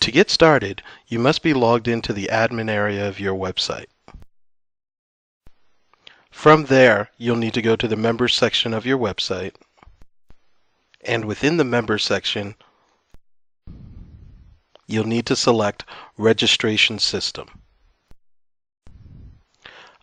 To get started, you must be logged into the admin area of your website. From there, you'll need to go to the Members section of your website, and within the Members section, you'll need to select Registration System.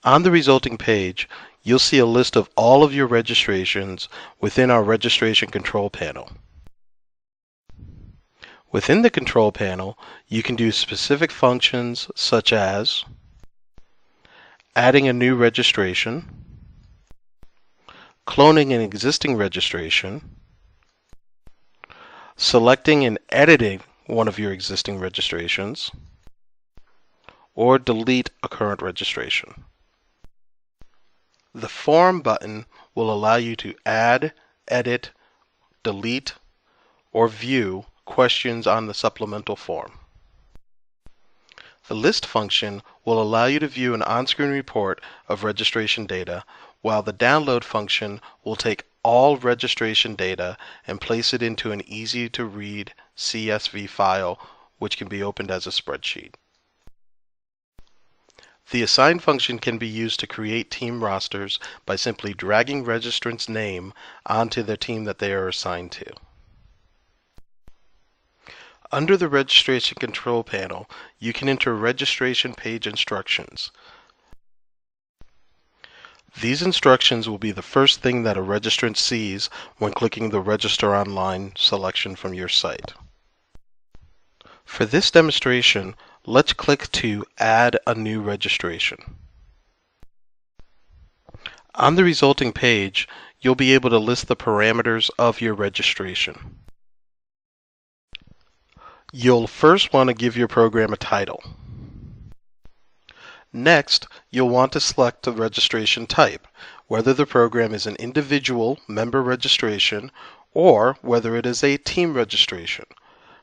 On the resulting page, you'll see a list of all of your registrations within our Registration Control Panel. Within the Control Panel, you can do specific functions such as adding a new registration, cloning an existing registration, selecting and editing one of your existing registrations, or delete a current registration. The Form button will allow you to add, edit, delete, or view questions on the supplemental form. The List function will allow you to view an on-screen report of registration data, while the Download function will take all registration data and place it into an easy-to-read CSV file, which can be opened as a spreadsheet. The Assign function can be used to create team rosters by simply dragging registrant's name onto the team that they are assigned to. Under the Registration Control Panel, you can enter registration page instructions. These instructions will be the first thing that a registrant sees when clicking the Register Online selection from your site. For this demonstration, let's click to Add a new registration. On the resulting page, you'll be able to list the parameters of your registration. You'll first want to give your program a title. Next, you'll want to select the registration type, whether the program is an individual member registration or whether it is a team registration.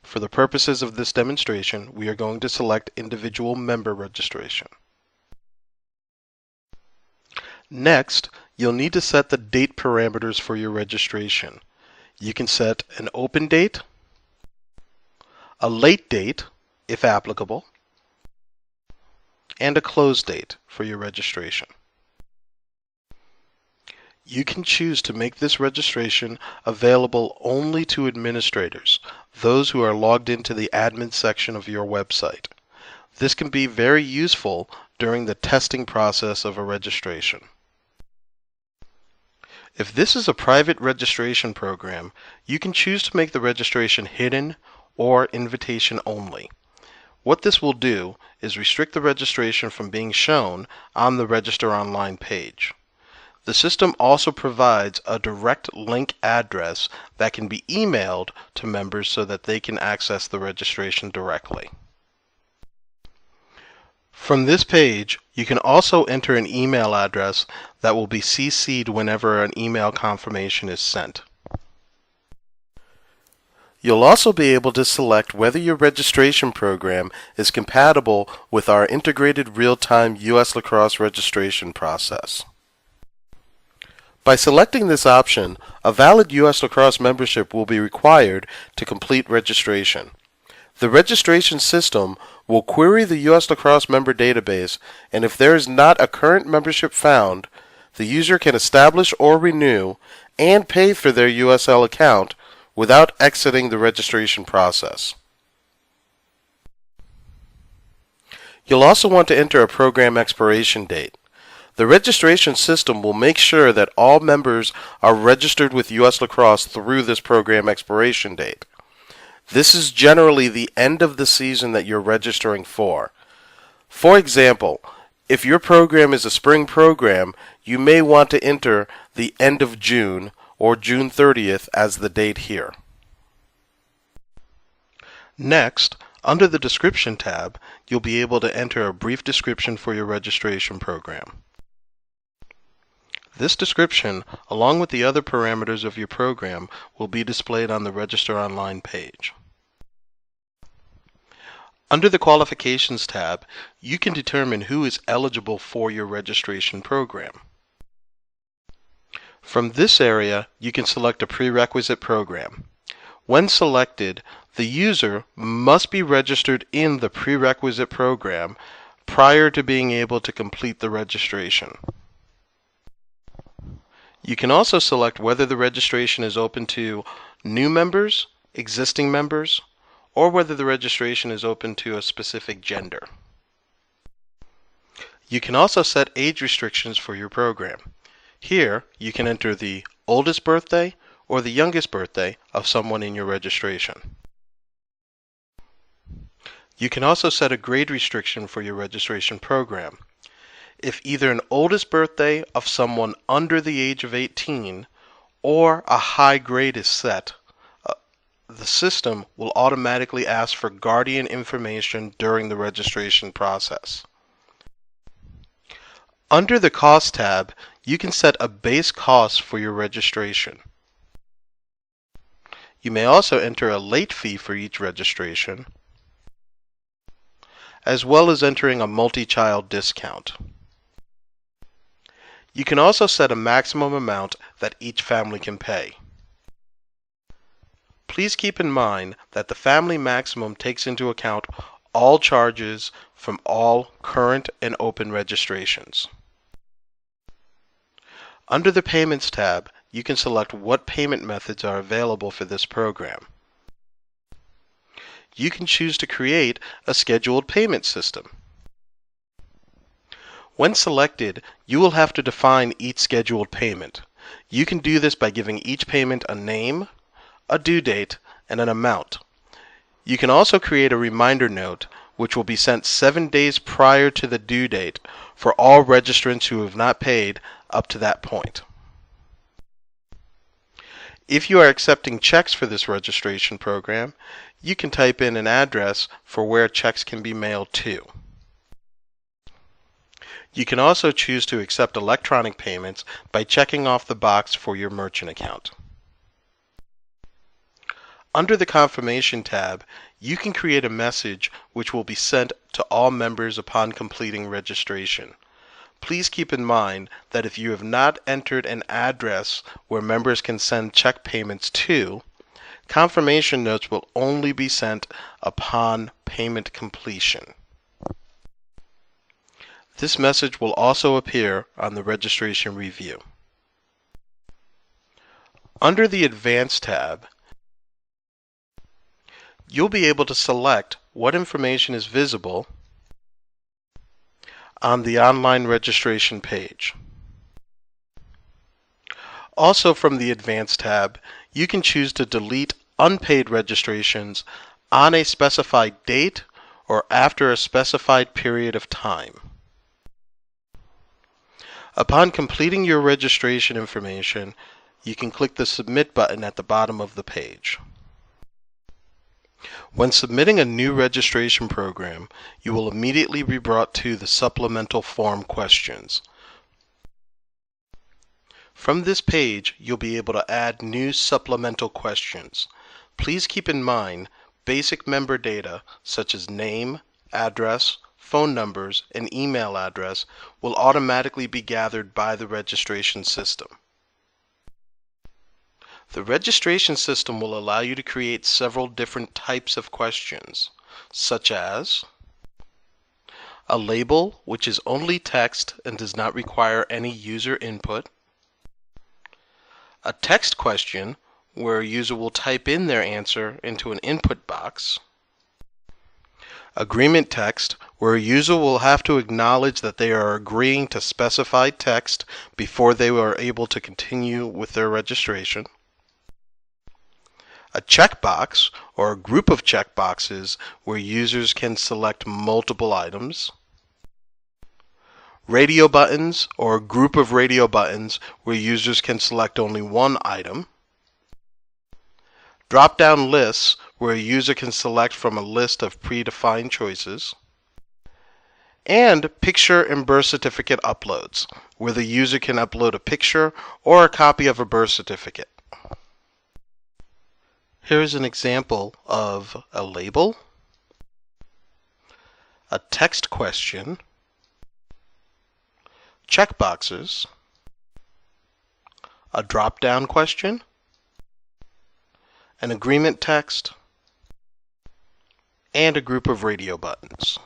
For the purposes of this demonstration, we are going to select individual member registration. Next, you'll need to set the date parameters for your registration. You can set an open date, a late date, if applicable, and a close date for your registration. You can choose to make this registration available only to administrators, those who are logged into the admin section of your website. This can be very useful during the testing process of a registration. If this is a private registration program, you can choose to make the registration hidden or invitation only. What this will do is restrict the registration from being shown on the Register Online page. The system also provides a direct link address that can be emailed to members so that they can access the registration directly. From this page, you can also enter an email address that will be CC'd whenever an email confirmation is sent. You'll also be able to select whether your registration program is compatible with our integrated real-time US Lacrosse registration process. By selecting this option, a valid US Lacrosse membership will be required to complete registration. The registration system will query the US Lacrosse member database, and if there is not a current membership found, the user can establish or renew and pay for their USL account without exiting the registration process. You'll also want to enter a program expiration date. The registration system will make sure that all members are registered with US Lacrosse through this program expiration date. This is generally the end of the season that you're registering for. For example, if your program is a spring program, you may want to enter the end of June or June 30th as the date here. Next, under the Description tab, you'll be able to enter a brief description for your registration program. This description, along with the other parameters of your program, will be displayed on the Register Online page. Under the Qualifications tab, you can determine who is eligible for your registration program. From this area, you can select a prerequisite program. When selected, The user must be registered in the prerequisite program prior to being able to complete the registration. You can also select whether the registration is open to new members, existing members, or whether the registration is open to a specific gender. You can also set age restrictions for your program. Here, you can enter the oldest birthday or the youngest birthday of someone in your registration. You can also set a grade restriction for your registration program. If either an oldest birthday of someone under the age of 18 or a high grade is set, the system will automatically ask for guardian information during the registration process. Under the Cost tab, you can set a base cost for your registration. You may also enter a late fee for each registration, as well as entering a multi-child discount. You can also set a maximum amount that each family can pay. Please keep in mind that the family maximum takes into account all charges from all current and open registrations. Under the Payments tab, you can select what payment methods are available for this program. You can choose to create a scheduled payment system. When selected, you will have to define each scheduled payment. You can do this by giving each payment a name, a due date, and an amount. You can also create a reminder note which will be sent 7 days prior to the due date for all registrants who have not paid up to that point. If you are accepting checks for this registration program, you can type in an address for where checks can be mailed to. You can also choose to accept electronic payments by checking off the box for your merchant account. Under the Confirmation tab, you can create a message which will be sent to all members upon completing registration. Please keep in mind that if you have not entered an address where members can send check payments to, confirmation notes will only be sent upon payment completion. This message will also appear on the registration review. Under the Advanced tab, you'll be able to select what information is visible on the online registration page. Also from the Advanced tab, you can choose to delete unpaid registrations on a specified date or after a specified period of time. Upon completing your registration information, you can click the Submit button at the bottom of the page. When submitting a new registration program, you will immediately be brought to the supplemental form questions. From this page, you'll be able to add new supplemental questions. Please keep in mind basic member data such as name, address, phone numbers, and email address will automatically be gathered by the registration system. The registration system will allow you to create several different types of questions, such as a label, which is only text and does not require any user input, a text question, where a user will type in their answer into an input box, agreement text, where a user will have to acknowledge that they are agreeing to specified text before they are able to continue with their registration, a checkbox, or a group of checkboxes where users can select multiple items, radio buttons, or a group of radio buttons where users can select only one item, drop-down lists where a user can select from a list of predefined choices, and picture and birth certificate uploads, where the user can upload a picture or a copy of a birth certificate. Here's an example of a label, a text question, checkboxes, a drop-down question, an agreement text, and a group of radio buttons.